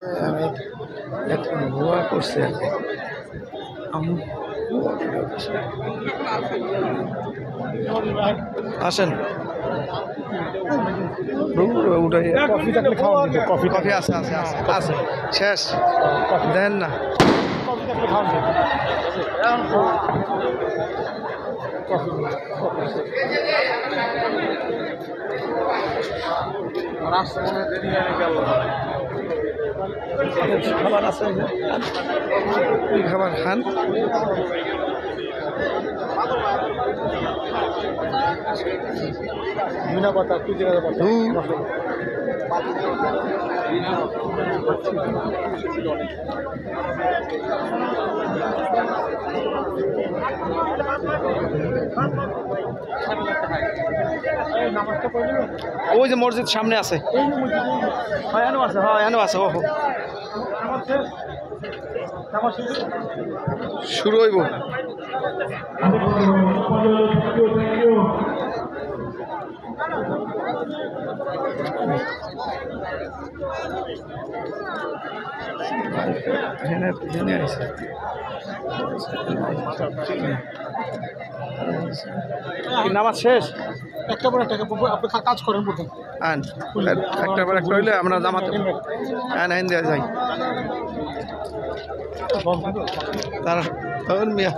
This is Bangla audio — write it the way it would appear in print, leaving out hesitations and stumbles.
আমি এখন ভুয়া করছি আর কি। আসেন উঠাই কফি থাকলে খাওয়া দিত কফি কফি আছে আছে আছে আছে শেষ দেন না কফি থাকলে খাওয়া দিত খাবার আছে কি খাবার খান মিনা পাতা পুদিনা পাতা ওই যে মসজিদ সামনে আছে এনো আছে ও শুরু হইব নামাজ শেষ একটা পর একটা আপনি কাজ করেন প্রথম আন একটা পর একটা হইলে আমরা জামাতে আইন দেওয়া যাই তারা মিয়া